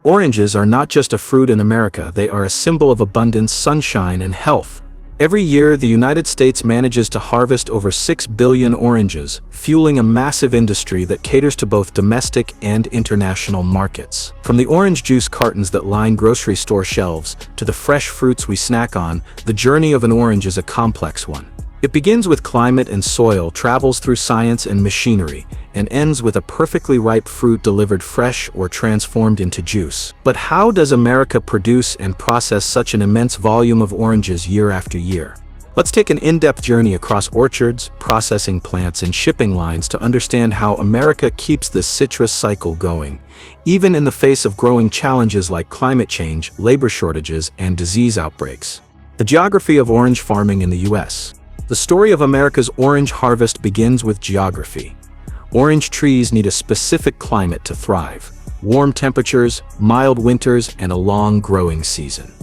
Oranges are not just a fruit in America, they are a symbol of abundance, sunshine, and health. Every year, the United States manages to harvest over 6 billion oranges, fueling a massive industry that caters to both domestic and international markets. From the orange juice cartons that line grocery store shelves to the fresh fruits we snack on, the journey of an orange is a complex one. It begins with climate and soil, travels through science and machinery, and ends with a perfectly ripe fruit delivered fresh or transformed into juice. But how does America produce and process such an immense volume of oranges year after year? Let's take an in-depth journey across orchards, processing plants, and shipping lines to understand how America keeps this citrus cycle going, even in the face of growing challenges like climate change, labor shortages, and disease outbreaks. The geography of orange farming in the U.S. The story of America's orange harvest begins with geography. Orange trees need a specific climate to thrive: warm temperatures, mild winters, and a long growing season.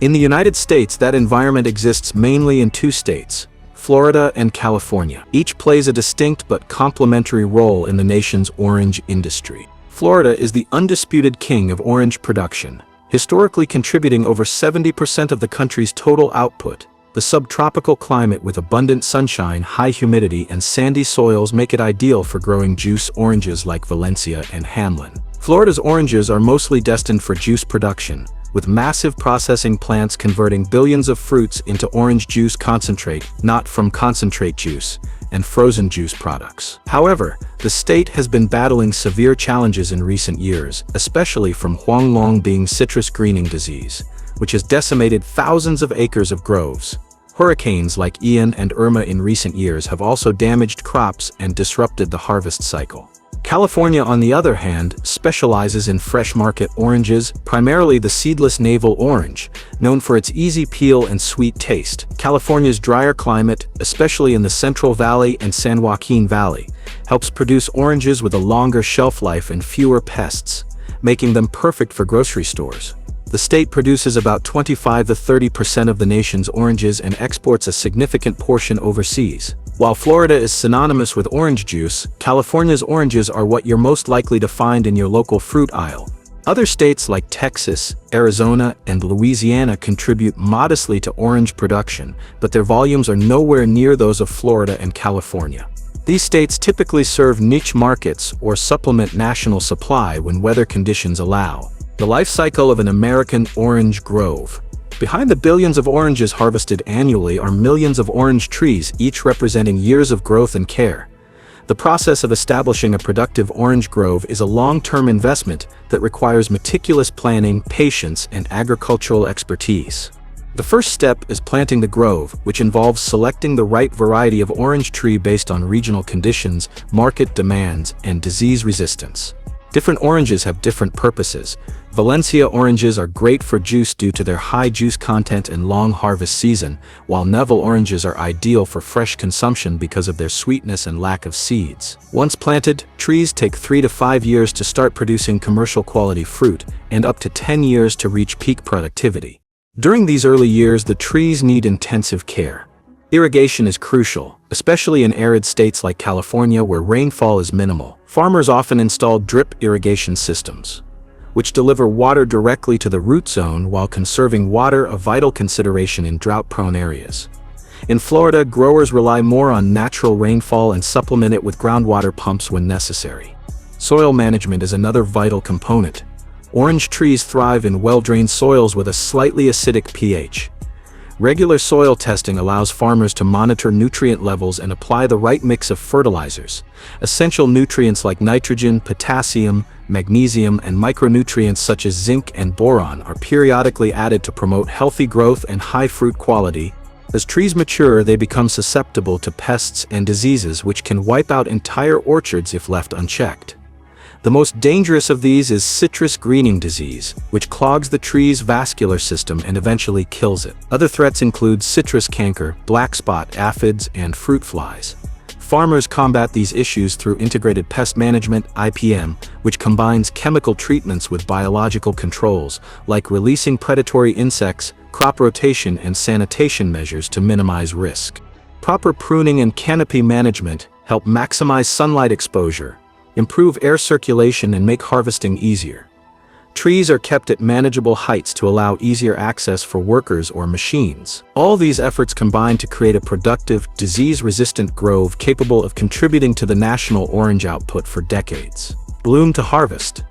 In the United States, that environment exists mainly in two states, Florida and California. Each plays a distinct but complementary role in the nation's orange industry. Florida is the undisputed king of orange production, historically contributing over 70% of the country's total output. The subtropical climate with abundant sunshine, high humidity, and sandy soils make it ideal for growing juice oranges like Valencia and Hamlin. Florida's oranges are mostly destined for juice production, with massive processing plants converting billions of fruits into orange juice concentrate, not from concentrate juice, and frozen juice products. However, the state has been battling severe challenges in recent years, especially from Huanglongbing citrus greening disease, which has decimated thousands of acres of groves. Hurricanes like Ian and Irma in recent years have also damaged crops and disrupted the harvest cycle. California, on the other hand, specializes in fresh market oranges, primarily the seedless navel orange, known for its easy peel and sweet taste. California's drier climate, especially in the Central Valley and San Joaquin Valley, helps produce oranges with a longer shelf life and fewer pests, making them perfect for grocery stores. The state produces about 25 to 30% of the nation's oranges and exports a significant portion overseas. While Florida is synonymous with orange juice, California's oranges are what you're most likely to find in your local fruit aisle. Other states like Texas, Arizona, and Louisiana contribute modestly to orange production, but their volumes are nowhere near those of Florida and California. These states typically serve niche markets or supplement national supply when weather conditions allow. The life cycle of an American orange grove. Behind the billions of oranges harvested annually are millions of orange trees, each representing years of growth and care. The process of establishing a productive orange grove is a long-term investment that requires meticulous planning, patience, and agricultural expertise. The first step is planting the grove, which involves selecting the right variety of orange tree based on regional conditions, market demands, and disease resistance. Different oranges have different purposes. Valencia oranges are great for juice due to their high juice content and long harvest season, while Neville oranges are ideal for fresh consumption because of their sweetness and lack of seeds. Once planted, trees take 3 to 5 years to start producing commercial quality fruit, and up to 10 years to reach peak productivity. During these early years, the trees need intensive care. Irrigation is crucial, especially in arid states like California where rainfall is minimal. Farmers often install drip irrigation systems, which deliver water directly to the root zone while conserving water, a vital consideration in drought-prone areas. In Florida, growers rely more on natural rainfall and supplement it with groundwater pumps when necessary. Soil management is another vital component. Orange trees thrive in well-drained soils with a slightly acidic pH. Regular soil testing allows farmers to monitor nutrient levels and apply the right mix of fertilizers. Essential nutrients like nitrogen, potassium, magnesium, and micronutrients such as zinc and boron are periodically added to promote healthy growth and high fruit quality. As trees mature, they become susceptible to pests and diseases which can wipe out entire orchards if left unchecked. The most dangerous of these is citrus greening disease, which clogs the tree's vascular system and eventually kills it. Other threats include citrus canker, black spot aphids, and fruit flies. Farmers combat these issues through integrated pest management (IPM), which combines chemical treatments with biological controls, like releasing predatory insects, crop rotation, and sanitation measures to minimize risk. Proper pruning and canopy management help maximize sunlight exposure, improve air circulation, and make harvesting easier. Trees are kept at manageable heights to allow easier access for workers or machines. All these efforts combine to create a productive, disease-resistant grove capable of contributing to the national orange output for decades. Bloom to harvest.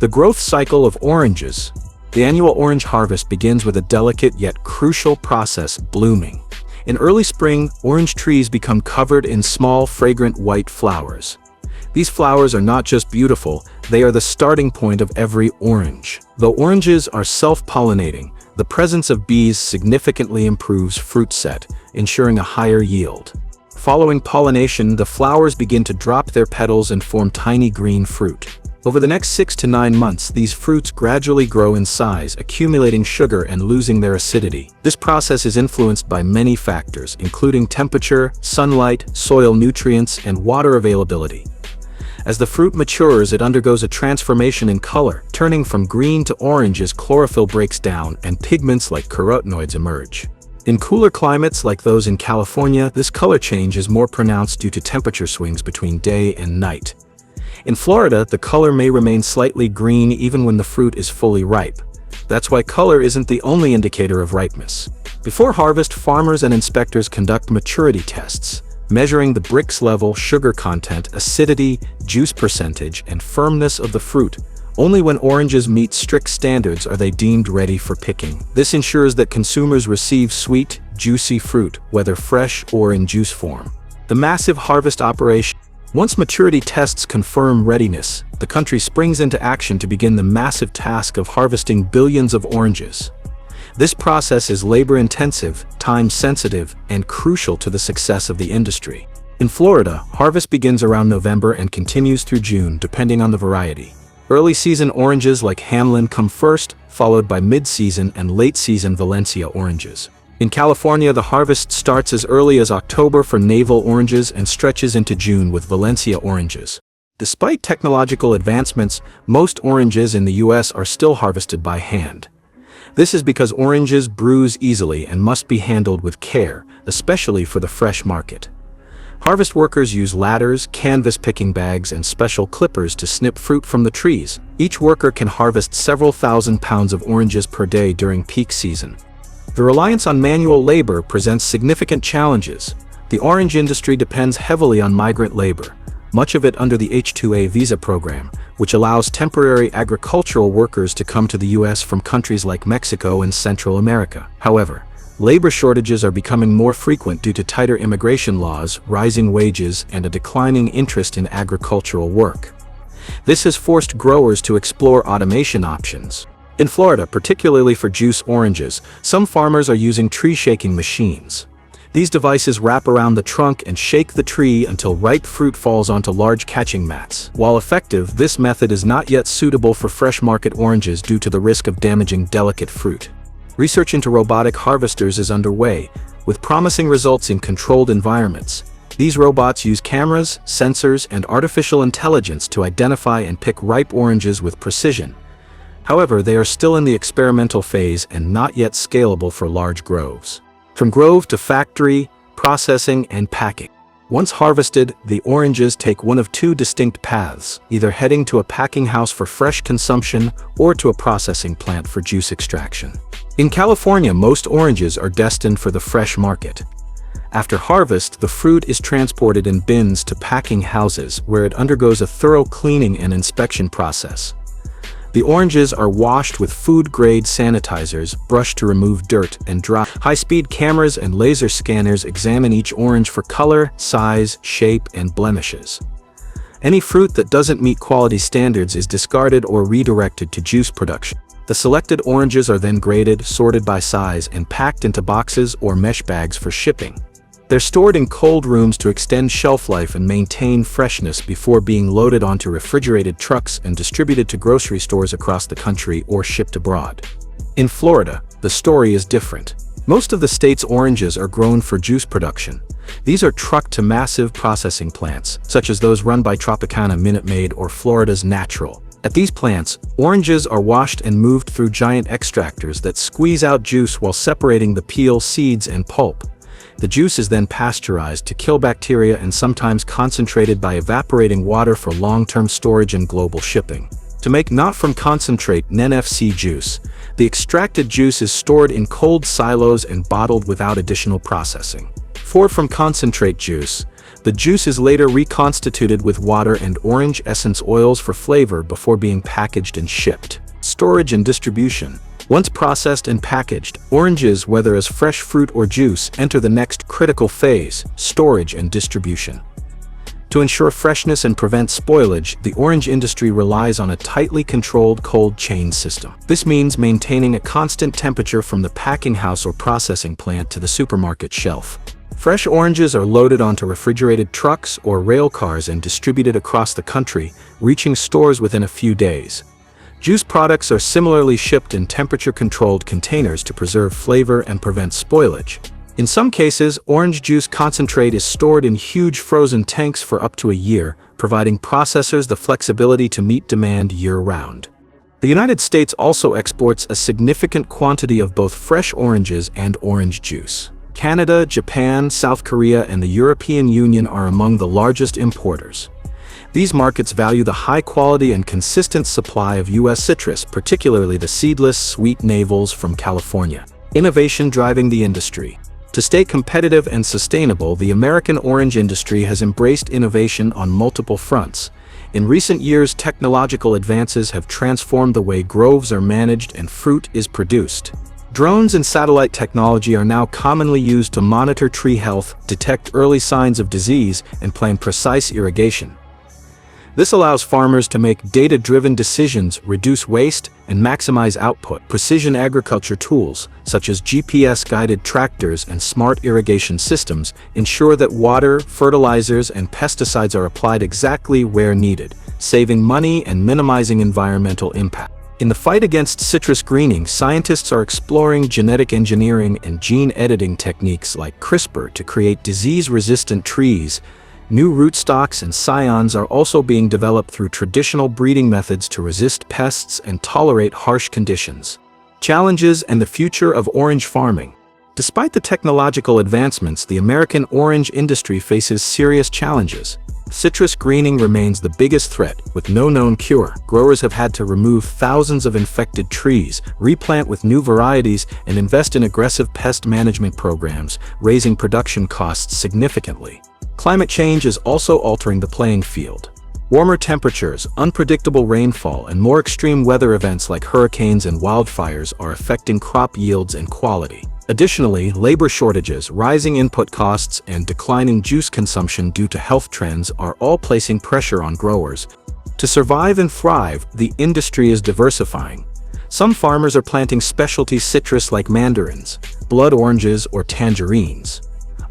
The growth cycle of oranges. The annual orange harvest begins with a delicate yet crucial process, blooming. In early spring, orange trees become covered in small, fragrant white flowers. These flowers are not just beautiful, they are the starting point of every orange. Though oranges are self-pollinating, the presence of bees significantly improves fruit set, ensuring a higher yield. Following pollination, the flowers begin to drop their petals and form tiny green fruit. Over the next 6 to 9 months, these fruits gradually grow in size, accumulating sugar and losing their acidity. This process is influenced by many factors, including temperature, sunlight, soil nutrients, and water availability. As the fruit matures, it undergoes a transformation in color, turning from green to orange as chlorophyll breaks down and pigments like carotenoids emerge. In cooler climates like those in California, this color change is more pronounced due to temperature swings between day and night. In Florida, the color may remain slightly green even when the fruit is fully ripe. That's why color isn't the only indicator of ripeness. Before harvest, farmers and inspectors conduct maturity tests, measuring the Brix level, sugar content, acidity, juice percentage, and firmness of the fruit. Only when oranges meet strict standards are they deemed ready for picking. This ensures that consumers receive sweet, juicy fruit, whether fresh or in juice form. The massive harvest operation. Once maturity tests confirm readiness, the country springs into action to begin the massive task of harvesting billions of oranges. This process is labor-intensive, time-sensitive, and crucial to the success of the industry. In Florida, harvest begins around November and continues through June, depending on the variety. Early-season oranges like Hamlin come first, followed by mid-season and late-season Valencia oranges. In California, the harvest starts as early as October for navel oranges and stretches into June with Valencia oranges. Despite technological advancements, most oranges in the U.S. are still harvested by hand. This is because oranges bruise easily and must be handled with care, especially for the fresh market. Harvest workers use ladders, canvas picking bags, and special clippers to snip fruit from the trees. Each worker can harvest several thousand pounds of oranges per day during peak season. The reliance on manual labor presents significant challenges. The orange industry depends heavily on migrant labor, much of it under the H-2A visa program, which allows temporary agricultural workers to come to the U.S. from countries like Mexico and Central America. However, labor shortages are becoming more frequent due to tighter immigration laws, rising wages, and a declining interest in agricultural work. This has forced growers to explore automation options. In Florida, particularly for juice oranges, some farmers are using tree-shaking machines. These devices wrap around the trunk and shake the tree until ripe fruit falls onto large catching mats. While effective, this method is not yet suitable for fresh market oranges due to the risk of damaging delicate fruit. Research into robotic harvesters is underway, with promising results in controlled environments. These robots use cameras, sensors, and artificial intelligence to identify and pick ripe oranges with precision. However, they are still in the experimental phase and not yet scalable for large groves. From grove to factory, processing, and packing. Once harvested, the oranges take one of two distinct paths, either heading to a packing house for fresh consumption or to a processing plant for juice extraction. In California, most oranges are destined for the fresh market. After harvest, the fruit is transported in bins to packing houses, where it undergoes a thorough cleaning and inspection process. The oranges are washed with food-grade sanitizers, brushed to remove dirt and dry. High-speed cameras and laser scanners examine each orange for color, size, shape, and blemishes. Any fruit that doesn't meet quality standards is discarded or redirected to juice production. The selected oranges are then graded, sorted by size, and packed into boxes or mesh bags for shipping. They're stored in cold rooms to extend shelf life and maintain freshness before being loaded onto refrigerated trucks and distributed to grocery stores across the country or shipped abroad. In Florida, the story is different. Most of the state's oranges are grown for juice production. These are trucked to massive processing plants, such as those run by Tropicana Minute Maid or Florida's Natural. At these plants, oranges are washed and moved through giant extractors that squeeze out juice while separating the peel, seeds, and pulp. The juice is then pasteurized to kill bacteria and sometimes concentrated by evaporating water for long-term storage and global shipping. To make not-from-concentrate (NFC) juice, the extracted juice is stored in cold silos and bottled without additional processing. For from-concentrate juice, the juice is later reconstituted with water and orange essence oils for flavor before being packaged and shipped. Storage and distribution. Once processed and packaged, oranges, whether as fresh fruit or juice, enter the next critical phase, storage and distribution. To ensure freshness and prevent spoilage, the orange industry relies on a tightly controlled cold chain system. This means maintaining a constant temperature from the packing house or processing plant to the supermarket shelf. Fresh oranges are loaded onto refrigerated trucks or rail cars and distributed across the country, reaching stores within a few days. Juice products are similarly shipped in temperature-controlled containers to preserve flavor and prevent spoilage. In some cases, orange juice concentrate is stored in huge frozen tanks for up to a year, providing processors the flexibility to meet demand year-round. The United States also exports a significant quantity of both fresh oranges and orange juice. Canada, Japan, South Korea, and the European Union are among the largest importers. These markets value the high quality and consistent supply of U.S. citrus, particularly the seedless, sweet navels from California. Innovation driving the industry. To stay competitive and sustainable, the American orange industry has embraced innovation on multiple fronts. In recent years, technological advances have transformed the way groves are managed and fruit is produced. Drones and satellite technology are now commonly used to monitor tree health, detect early signs of disease, and plan precise irrigation. This allows farmers to make data-driven decisions, reduce waste, and maximize output. Precision agriculture tools, such as GPS-guided tractors and smart irrigation systems, ensure that water, fertilizers, and pesticides are applied exactly where needed, saving money and minimizing environmental impact. In the fight against citrus greening, scientists are exploring genetic engineering and gene editing techniques like CRISPR to create disease-resistant trees. New rootstocks and scions are also being developed through traditional breeding methods to resist pests and tolerate harsh conditions. Challenges and the future of orange farming. Despite the technological advancements, the American orange industry faces serious challenges. Citrus greening remains the biggest threat, with no known cure. Growers have had to remove thousands of infected trees, replant with new varieties, and invest in aggressive pest management programs, raising production costs significantly. Climate change is also altering the playing field. Warmer temperatures, unpredictable rainfall, and more extreme weather events like hurricanes and wildfires are affecting crop yields and quality. Additionally, labor shortages, rising input costs, and declining juice consumption due to health trends are all placing pressure on growers. To survive and thrive, the industry is diversifying. Some farmers are planting specialty citrus like mandarins, blood oranges, or tangerines.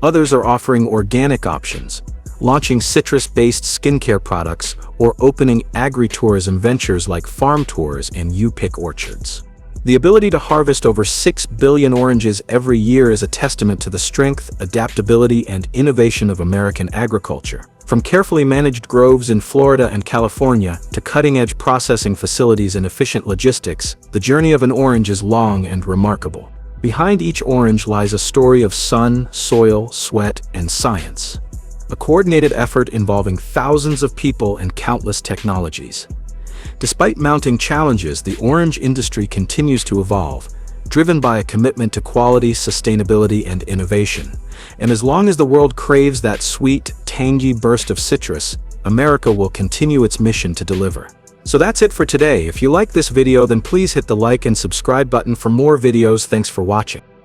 Others are offering organic options, launching citrus-based skincare products, or opening agri-tourism ventures like farm tours and you-pick orchards. The ability to harvest over 6 billion oranges every year is a testament to the strength, adaptability, and innovation of American agriculture. From carefully managed groves in Florida and California to cutting-edge processing facilities and efficient logistics, the journey of an orange is long and remarkable. Behind each orange lies a story of sun, soil, sweat, and science. A coordinated effort involving thousands of people and countless technologies. Despite mounting challenges, the orange industry continues to evolve, driven by a commitment to quality, sustainability, and innovation. And as long as the world craves that sweet, tangy burst of citrus, America will continue its mission to deliver. So that's it for today. If you like this video, then please hit the like and subscribe button for more videos. Thanks for watching.